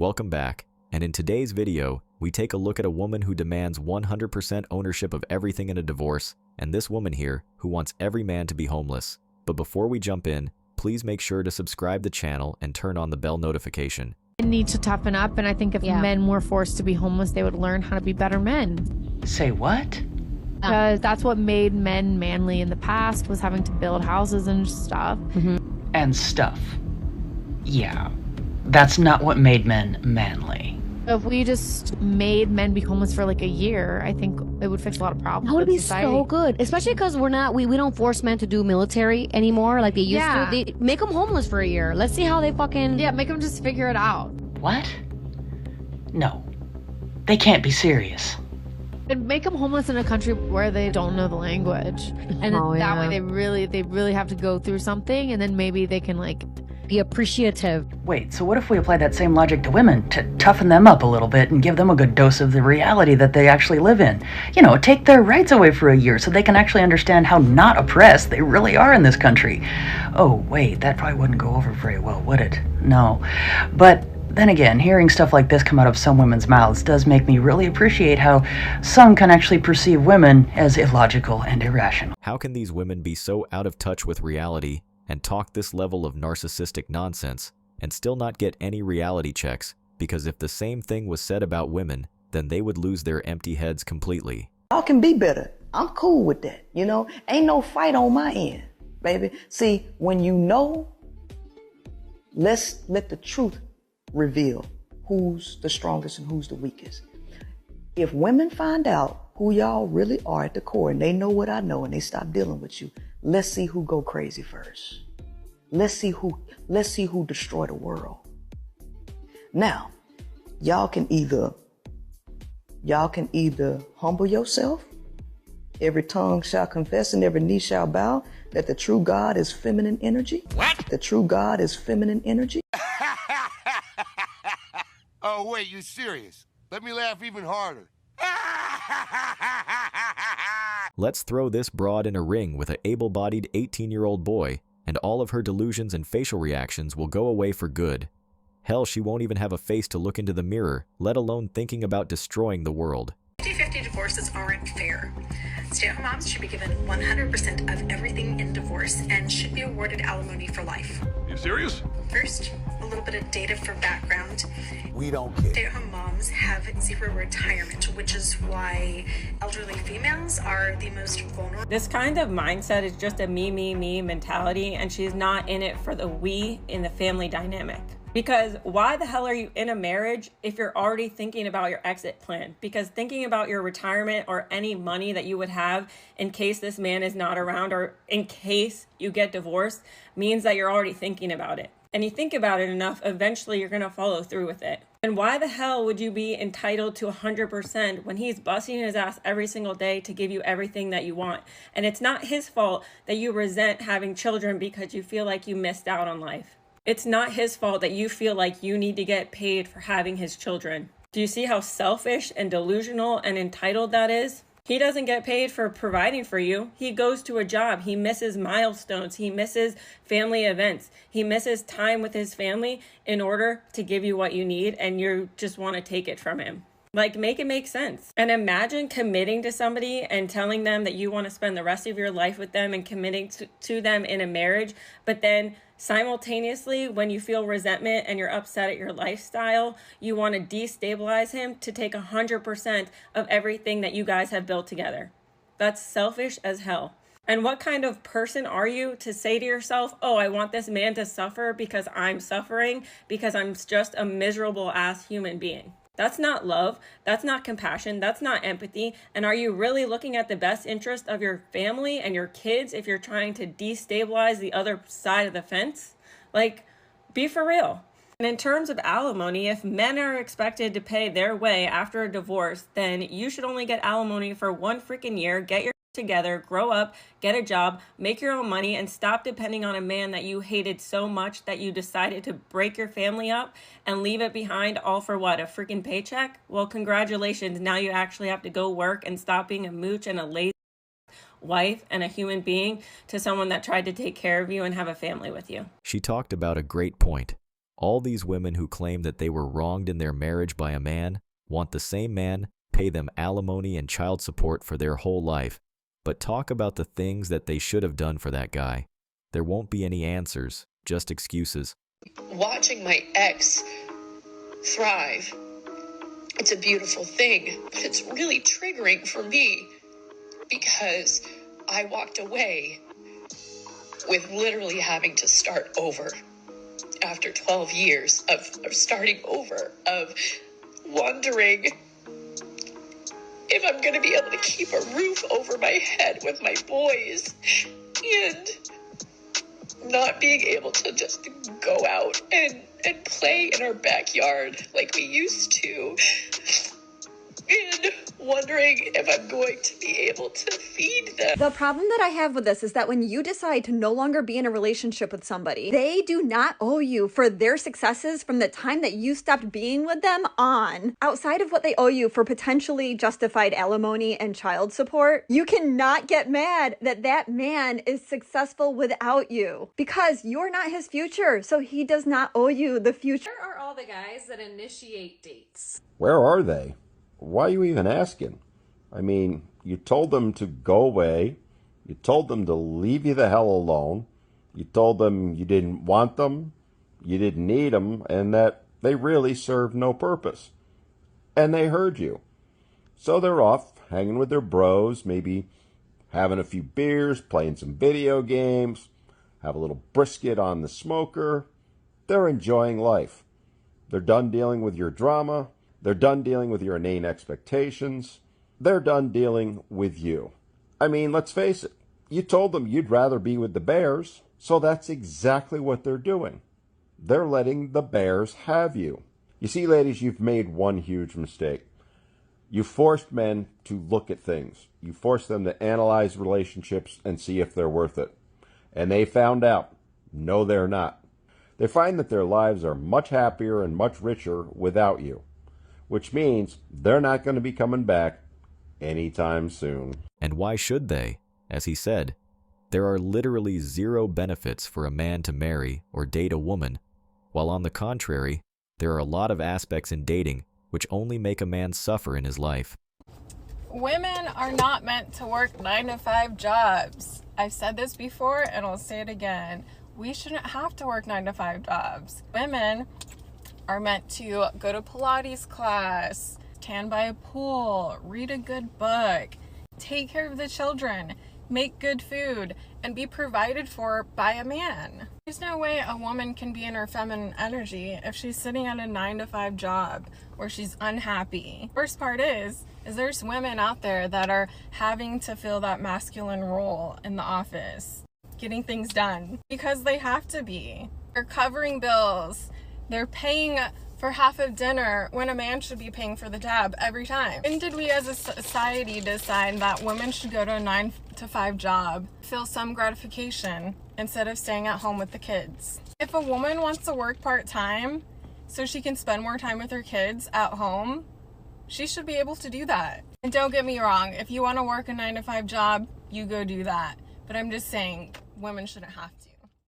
Welcome back, and in today's video, we take a look at a woman who demands 100% ownership of everything in a divorce, and this woman here who wants every man to be homeless. But before we jump in, please make sure to subscribe the channel and turn on the bell notification. Need to toughen up, and I think if men were forced to be homeless, they would learn how to be better men. Say what? Because that's what made men manly in the past, was having to build houses and stuff. And stuff. Yeah, that's not what made men manly. If we just made men be homeless for like a year, I think it would fix a lot of problems. That would be society. so good, especially because we don't force men to do military anymore like they used to. They make them homeless for a year. Let's see how they fucking make them just figure it out. What? No, they can't be serious. And make them homeless in a country where they don't know the language, and that way they really have to go through something, and then maybe they can like be appreciative. Wait, so what if we apply that same logic to women to toughen them up a little bit and give them a good dose of the reality that they actually live in? You know, take their rights away for a year so they can actually understand how not oppressed they really are in this country. Oh, wait, that probably wouldn't go over very well, would it? No. But then again, hearing stuff like this come out of some women's mouths does make me really appreciate how some can actually perceive women as illogical and irrational. How can these women be so out of touch with reality and talk this level of narcissistic nonsense and still not get any reality checks? Because if the same thing was said about women, then they would lose their empty heads completely. Y'all can be better. I'm cool with that, you know? Ain't no fight on my end, baby. See, when you know, let's let the truth reveal who's the strongest and who's the weakest. If women find out who y'all really are at the core, and they know what I know, and they stop dealing with you, let's see who go crazy first. Let's see who destroy the world. Now, y'all can either humble yourself. Every tongue shall confess and every knee shall bow that the true God is feminine energy. What? The true God is feminine energy. Oh, wait, you serious? Let me laugh even harder. Let's throw this broad in a ring with an able-bodied 18-year-old boy, and all of her delusions and facial reactions will go away for good. Hell, she won't even have a face to look into the mirror, let alone thinking about destroying the world. 50-50 divorces aren't fair. Stay-at-home moms should be given 100% of everything in divorce and should be awarded alimony for life. You serious? First, a little bit of data for background. We don't care. Stay-at-home moms have zero retirement, which is why elderly females are the most vulnerable. This kind of mindset is just a me, me, me mentality, and she's not in it for the we in the family dynamic. Because why the hell are you in a marriage if you're already thinking about your exit plan? Because thinking about your retirement or any money that you would have in case this man is not around or in case you get divorced means that you're already thinking about it. And you think about it enough, eventually you're going to follow through with it. And why the hell would you be entitled to 100% when he's busting his ass every single day to give you everything that you want? And it's not his fault that you resent having children because you feel like you missed out on life. It's not his fault that you feel like you need to get paid for having his children. Do you see how selfish and delusional and entitled that is? He doesn't get paid for providing for you. He goes to a job. He misses milestones. He misses family events. He misses time with his family in order to give you what you need, and you just want to take it from him. Like, make it make sense. And imagine committing to somebody and telling them that you want to spend the rest of your life with them and committing to them in a marriage, but then simultaneously, when you feel resentment and you're upset at your lifestyle, you want to destabilize him to take 100% of everything that you guys have built together. That's selfish as hell. And what kind of person are you to say to yourself, oh, I want this man to suffer because I'm suffering, because I'm just a miserable ass human being? That's not love. That's not compassion. That's not empathy. And are you really looking at the best interest of your family and your kids if you're trying to destabilize the other side of the fence? Like, be for real. And in terms of alimony, if men are expected to pay their way after a divorce, then you should only get alimony for 1 freaking year, get your together, grow up, get a job, make your own money, and stop depending on a man that you hated so much that you decided to break your family up and leave it behind, all for what, a freaking paycheck? Well, congratulations. Now you actually have to go work and stop being a mooch and a lazy wife and a human being to someone that tried to take care of you and have a family with you. She talked about a great point. All these women who claim that they were wronged in their marriage by a man want the same man pay them alimony and child support for their whole life. But talk about the things that they should have done for that guy. There won't be any answers, just excuses. Watching my ex thrive, it's a beautiful thing, but it's really triggering for me because I walked away with literally having to start over after 12 years of starting over, of wondering if I'm going to be able to keep a roof over my head with my boys and not being able to just go out and play in our backyard like we used to. And wondering if I'm going to be able to feed them. The problem that I have with this is that when you decide to no longer be in a relationship with somebody, they do not owe you for their successes from the time that you stopped being with them on. Outside of what they owe you for potentially justified alimony and child support, you cannot get mad that that man is successful without you because you're not his future, so he does not owe you the future. Where are all the guys that initiate dates? Where are they? Why are you even asking? I mean, you told them to go away. You told them to leave you the hell alone. You told them you didn't want them, you didn't need them, and that they really served no purpose. And they heard you. So they're off, hanging with their bros, maybe having a few beers, playing some video games, have a little brisket on the smoker. They're enjoying life. They're done dealing with your drama. They're done dealing with your inane expectations. They're done dealing with you. I mean, let's face it. You told them you'd rather be with the bears, so that's exactly what they're doing. They're letting the bears have you. You see, ladies, you've made one huge mistake. You forced men to look at things. You forced them to analyze relationships and see if they're worth it. And they found out, no, they're not. They find that their lives are much happier and much richer without you. Which means they're not going to be coming back anytime soon. And why should they? As he said, there are literally zero benefits for a man to marry or date a woman, while on the contrary, there are a lot of aspects in dating which only make a man suffer in his life. Women are not meant to work 9-to-5 jobs. I've said this before and I'll say it again. We shouldn't have to work 9-to-5 jobs. Women are meant to go to Pilates class, tan by a pool, read a good book, take care of the children, make good food, and be provided for by a man. There's no way a woman can be in her feminine energy if she's sitting at a 9-to-5 job where she's unhappy. Worst part is there's women out there that are having to fill that masculine role in the office, getting things done because they have to be. They're covering bills. They're paying for half of dinner when a man should be paying for the tab every time. When did we as a society decide that women should go to a 9-to-5 job, feel some gratification, instead of staying at home with the kids? If a woman wants to work part-time so she can spend more time with her kids at home, she should be able to do that. And don't get me wrong, if you want to work a 9-to-5 job, you go do that. But I'm just saying, women shouldn't have to.